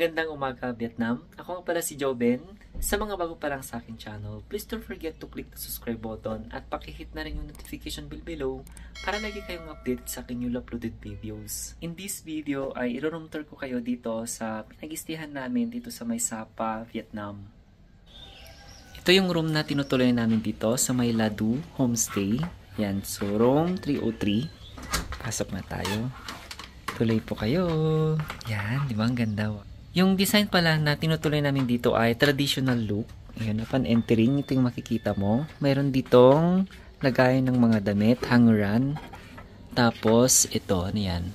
Magandang umaga, Vietnam. Ako nga pala si Joben. Sa mga bago pa lang sa aking channel, please don't forget to click the subscribe button at pakihit na rin yung notification bell below para lagi kayong update sa aking newly uploaded videos. In this video ay i-room tour ko kayo dito sa pinag-istihan namin dito sa May Sapa, Vietnam. Ito yung room na tinutuloy namin dito sa May Ladu Homestay. Yan, so room 303. Pasok na tayo. Tuloy po kayo. Yan, di ba ang ganda? Yung design pala na tinutuloy namin dito ay traditional look. Ayan, upon entering, ito yung makikita mo. Mayroon ditong lagayan ng mga damit, hangeran. Tapos, ito, ano yan.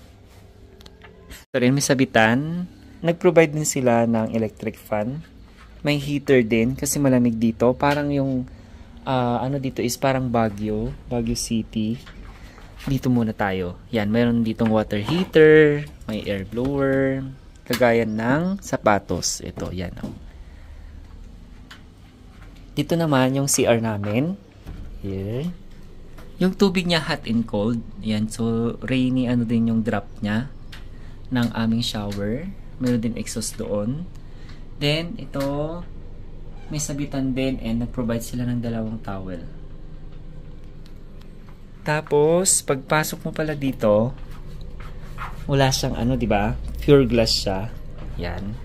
Ito rin, may sabitan. Nag-provide din sila ng electric fan. May heater din kasi malamig dito. Parang yung, ano dito is parang Baguio City. Dito muna tayo. Yan, mayroon ditong water heater, may air blower, kagaya ng sapatos. Ito, yan. Oh. Dito naman yung CR namin. Here. Yung tubig niya hot and cold. Yan, so rainy ano din yung drop niya ng aming shower. Mayroon din exhaust doon. Then, ito, may sabitan din and nag-provide sila ng dalawang towel. Tapos, pagpasok mo pala dito, wala siyang ano, di ba? Pure glass siya. Yan.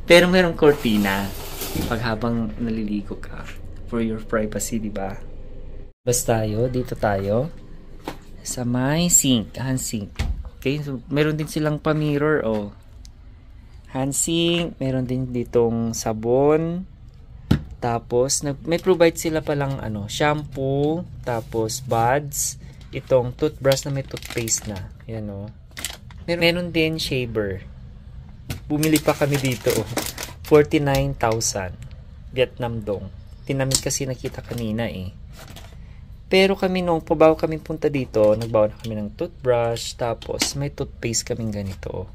Pero merong cortina pag habang naliligo ka for your privacy, di ba? Basta tayo, dito tayo sa may sink, hand sink. Okay, so meron din silang pa-mirror, oh. Hand sink, meron din ditong sabon. Tapos, may provide sila palang ano, shampoo, tapos buds, itong toothbrush na may toothpaste na. Yan o. Meron din shaver. Bumili pa kami dito. 49,000. Vietnam dong. Tinamid kasi nakita kanina eh. Pero kami nung pabaw kami punta dito, nagbawa na kami ng toothbrush, tapos may toothpaste kaming ganito.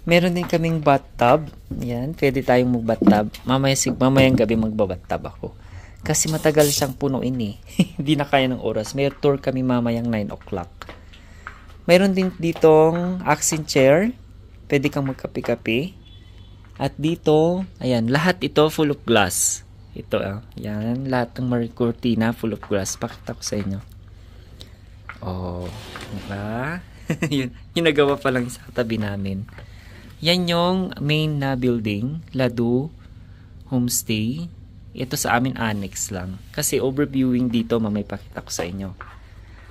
Meron din kaming bathtub. Yan, pwede tayong mag-bathtub. Mamayang gabi magbabathtub ako. Kasi matagal siyang punuin eh. Hindi na kaya ng oras. May tour kami mamayang 9 o'clock. Meron din ditong accent chair. Pwede kang magkape-kape. At dito, ayan, lahat ito full of glass. Ito, yan, lahat ng cortina full of glass. Pakita ko sa inyo. Oh, diba? Yung nagawa pa lang sa tabi namin. Yan yung main na building, Ladu Homestay. Ito sa amin annex lang. Kasi overviewing dito, mamay pakita ko sa inyo.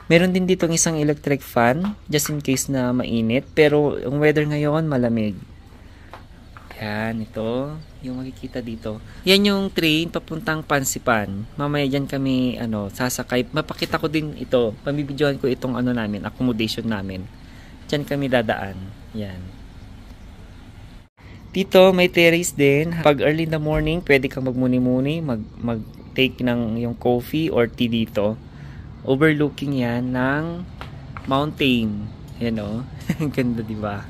Meron din dito isang electric fan, just in case na mainit. Pero yung weather ngayon, malamig. Yan, ito. Yung makikita dito. Yan yung train papuntang Pansipan. Mamaya dyan kami, sasakay. Mapakita ko din ito. Pamibidyohan ko itong namin, accommodation namin. Dyan kami dadaan. Yan. Dito may terrace din. Pag early in the morning, pwede kang magmuni-muni, mag-take ng yung coffee or tea dito. Overlooking yan ng mountain. Yan o. Ang ganda, diba?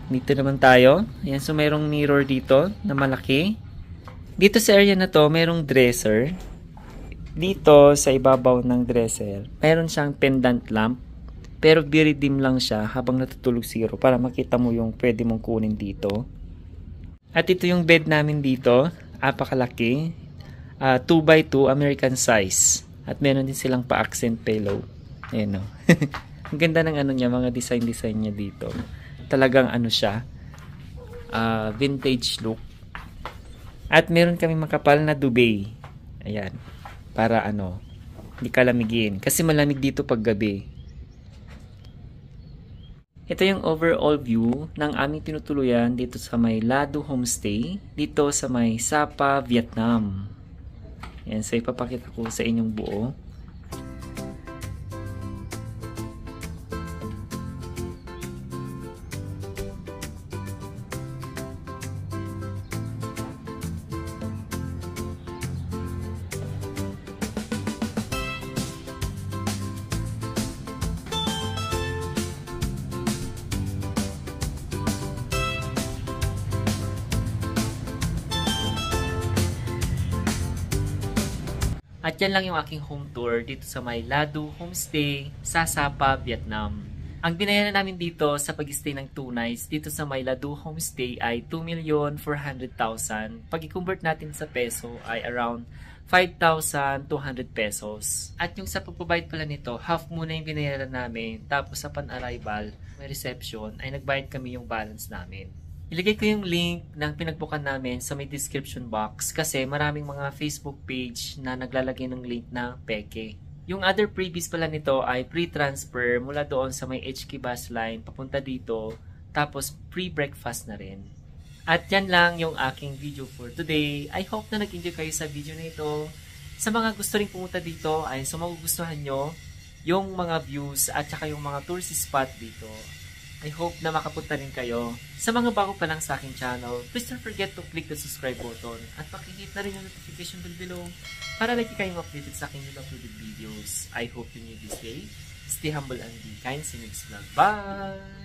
Dito naman tayo. Yan, so mayroong mirror dito na malaki. Dito sa area na to, mayroong dresser. Dito sa ibabaw ng dresser, mayroon siyang pendant lamp. Pero very dim lang siya habang natutulog zero para makita mo yung pwede mong kunin dito. At ito yung bed namin dito. Apakalaki. 2x2 American size. At meron din silang pa-accent pillow. Ayan o. Ang ganda ng niya, mga design niya dito. Talagang siya. Vintage look. At meron kami makapal na duvet. Ayan. Para hindi kalamigin. Kasi malamig dito pag gabi. Ito yung overall view ng aming tinutuluyan dito sa May Ladu Homestay, dito sa May Sapa, Vietnam. Yan, so ipapakita ko sa inyong buo. At yan lang yung aking home tour dito sa May Ladu Homestay sa Sapa, Vietnam. Ang binayaran namin dito sa pag-stay ng 2 nights dito sa Mayladu Homestay ay 2,400,000. Pag i-convert natin sa peso ay around 5,200 pesos. At yung sa pagbabayad pala nito, half muna yung binayaran namin. Tapos sa pan-arrival, may reception, ay nagbayad kami yung balance namin. Ilagay ko yung link ng pinagbukan namin sa may description box kasi maraming mga Facebook page na naglalagay ng link na peke. Yung other freebies pala nito ay pre-transfer mula doon sa may HK bus line papunta dito, tapos free breakfast na rin. At yan lang yung aking video for today. I hope na nag-enjoy kayo sa video na ito. Sa mga gusto rin pumunta dito ay sa magugustuhan nyo yung mga views at saka yung mga tourist spot dito. I hope na makapunta rin kayo. Sa mga bago pa lang sa aking channel, please don't forget to click the subscribe button at pakihit na rin yung notification bell below para lagi kayong updated sa aking new uploaded videos. I hope you enjoy this day. Stay humble and be kind. See you next vlog. Bye!